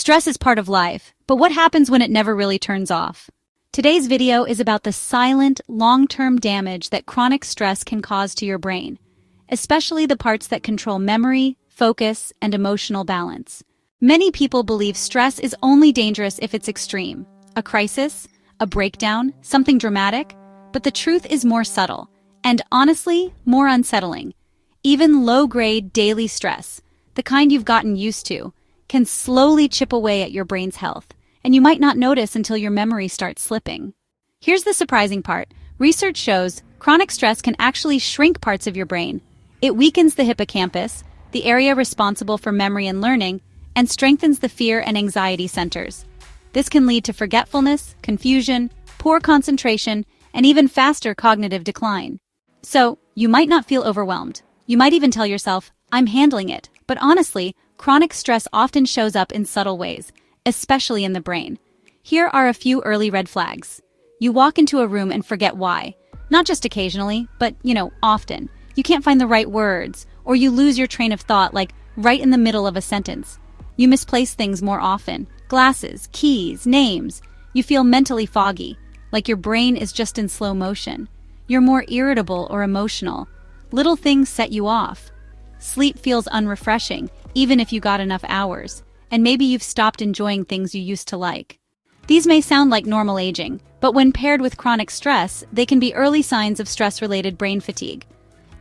Stress is part of life, but what happens when it never really turns off? Today's video is about the silent, long-term damage that chronic stress can cause to your brain, especially the parts that control memory, focus, and emotional balance. Many people believe stress is only dangerous if it's extreme, a crisis, a breakdown, something dramatic, but the truth is more subtle, and honestly, more unsettling. Even low-grade daily stress, the kind you've gotten used to, can slowly chip away at your brain's health, and you might not notice until your memory starts slipping. Here's the surprising part. Research shows chronic stress can actually shrink parts of your brain. It weakens the hippocampus, the area responsible for memory and learning, and strengthens the fear and anxiety centers. This can lead to forgetfulness, confusion, poor concentration, and even faster cognitive decline. So, you might not feel overwhelmed. You might even tell yourself, "I'm handling it." But honestly, chronic stress often shows up in subtle ways, especially in the brain. Here are a few early red flags. You walk into a room and forget why. Not just occasionally, but, often. You can't find the right words, or you lose your train of thought, like right in the middle of a sentence. You misplace things more often. Glasses, keys, names. You feel mentally foggy, like your brain is just in slow motion. You're more irritable or emotional. Little things set you off. Sleep feels unrefreshing, even if you got enough hours, and maybe you've stopped enjoying things you used to like. These may sound like normal aging, but when paired with chronic stress, they can be early signs of stress-related brain fatigue.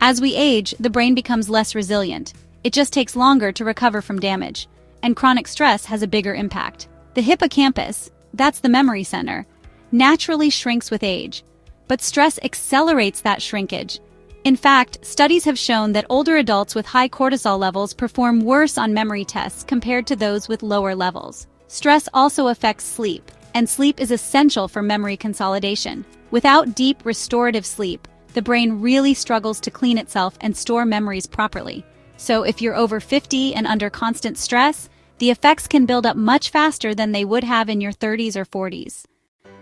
As we age, the brain becomes less resilient. It just takes longer to recover from damage, and chronic stress has a bigger impact. The hippocampus, that's the memory center, naturally shrinks with age, but stress accelerates that shrinkage. In fact, studies have shown that older adults with high cortisol levels perform worse on memory tests compared to those with lower levels. Stress also affects sleep, and sleep is essential for memory consolidation. Without deep, restorative sleep, the brain really struggles to clean itself and store memories properly. So if you're over 50 and under constant stress, the effects can build up much faster than they would have in your 30s or 40s.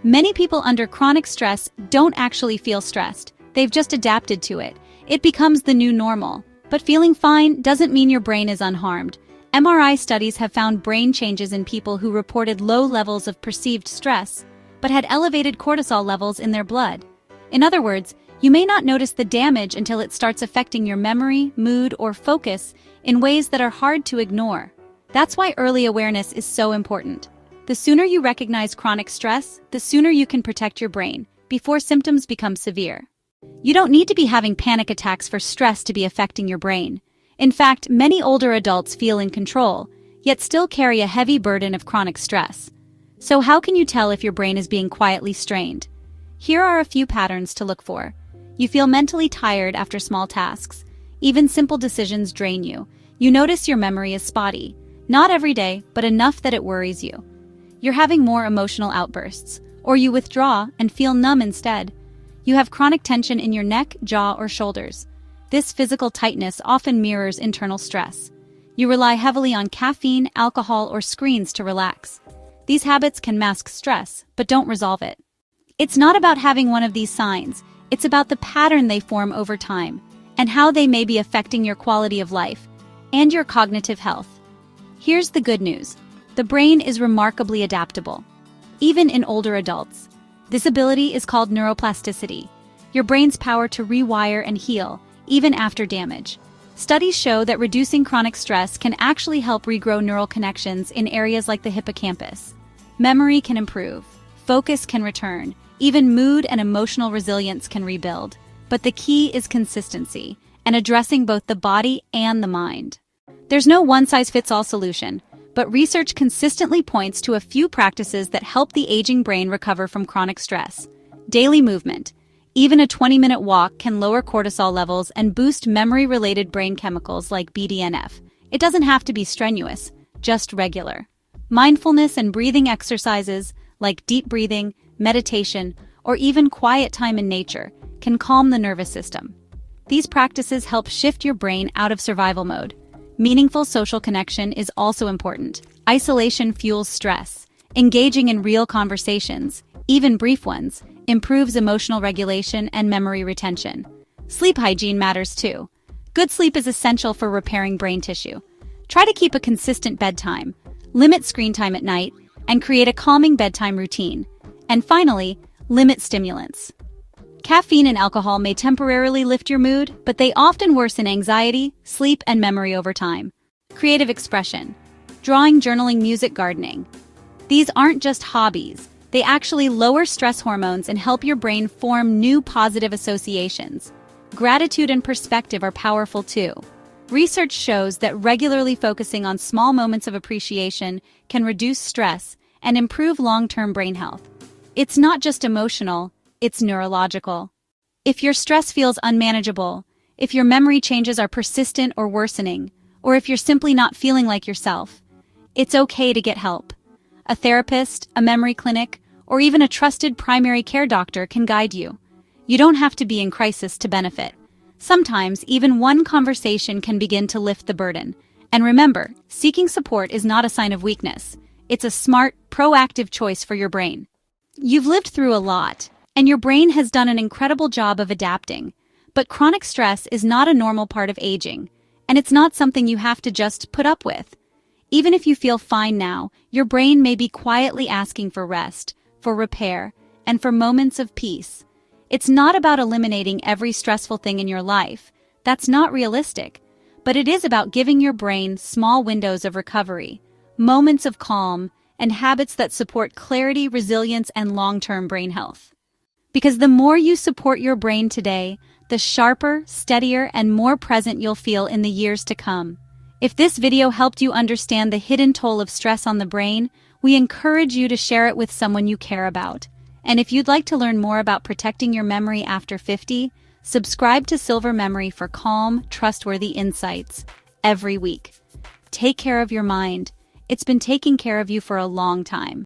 Many people under chronic stress don't actually feel stressed. They've just adapted to it. It becomes the new normal. But feeling fine doesn't mean your brain is unharmed. MRI studies have found brain changes in people who reported low levels of perceived stress, but had elevated cortisol levels in their blood. In other words, you may not notice the damage until it starts affecting your memory, mood, or focus in ways that are hard to ignore. That's why early awareness is so important. The sooner you recognize chronic stress, the sooner you can protect your brain, before symptoms become severe. You don't need to be having panic attacks for stress to be affecting your brain. In fact, many older adults feel in control, yet still carry a heavy burden of chronic stress. So how can you tell if your brain is being quietly strained? Here are a few patterns to look for. You feel mentally tired after small tasks. Even simple decisions drain you. You notice your memory is spotty. Not every day, but enough that it worries you. You're having more emotional outbursts, or you withdraw and feel numb instead. You have chronic tension in your neck, jaw, or shoulders. This physical tightness often mirrors internal stress. You rely heavily on caffeine, alcohol, or screens to relax. These habits can mask stress, but don't resolve it. It's not about having one of these signs. It's about the pattern they form over time, and how they may be affecting your quality of life and your cognitive health. Here's the good news. The brain is remarkably adaptable, even in older adults. This ability is called neuroplasticity, your brain's power to rewire and heal, even after damage. Studies show that reducing chronic stress can actually help regrow neural connections in areas like the hippocampus. Memory can improve, focus can return, even mood and emotional resilience can rebuild. But the key is consistency, and addressing both the body and the mind. There's no one-size-fits-all solution, but research consistently points to a few practices that help the aging brain recover from chronic stress. Daily movement. Even a 20-minute walk can lower cortisol levels and boost memory-related brain chemicals like BDNF. It doesn't have to be strenuous, just regular. Mindfulness and breathing exercises like deep breathing, meditation, or even quiet time in nature can calm the nervous system. These practices help shift your brain out of survival mode. Meaningful social connection is also important. Isolation fuels stress. Engaging in real conversations, even brief ones, improves emotional regulation and memory retention. Sleep hygiene matters too. Good sleep is essential for repairing brain tissue. Try to keep a consistent bedtime. limit screen time at night, and create a calming bedtime routine. And finally, limit stimulants. Caffeine and alcohol may temporarily lift your mood, but they often worsen anxiety, sleep, and memory over time. Creative expression. Drawing, journaling, music, gardening. These aren't just hobbies. They actually lower stress hormones and help your brain form new positive associations. Gratitude and perspective are powerful too. Research shows that regularly focusing on small moments of appreciation can reduce stress and improve long-term brain health. It's not just emotional, it's neurological. If your stress feels unmanageable, if your memory changes are persistent or worsening, or if you're simply not feeling like yourself, it's okay to get help. A therapist, a memory clinic, or even a trusted primary care doctor can guide you. You don't have to be in crisis to benefit. Sometimes, even one conversation can begin to lift the burden. And remember, seeking support is not a sign of weakness. It's a smart, proactive choice for your brain. You've lived through a lot, and your brain has done an incredible job of adapting. But chronic stress is not a normal part of aging, and it's not something you have to just put up with. Even if you feel fine now, your brain may be quietly asking for rest, for repair, and for moments of peace. It's not about eliminating every stressful thing in your life. That's not realistic. But it is about giving your brain small windows of recovery, moments of calm, and habits that support clarity, resilience, and long-term brain health. Because the more you support your brain today, the sharper, steadier, and more present you'll feel in the years to come. If this video helped you understand the hidden toll of stress on the brain, we encourage you to share it with someone you care about. And if you'd like to learn more about protecting your memory after 50, subscribe to Silver Memory for calm, trustworthy insights every week. Take care of your mind. It's been taking care of you for a long time.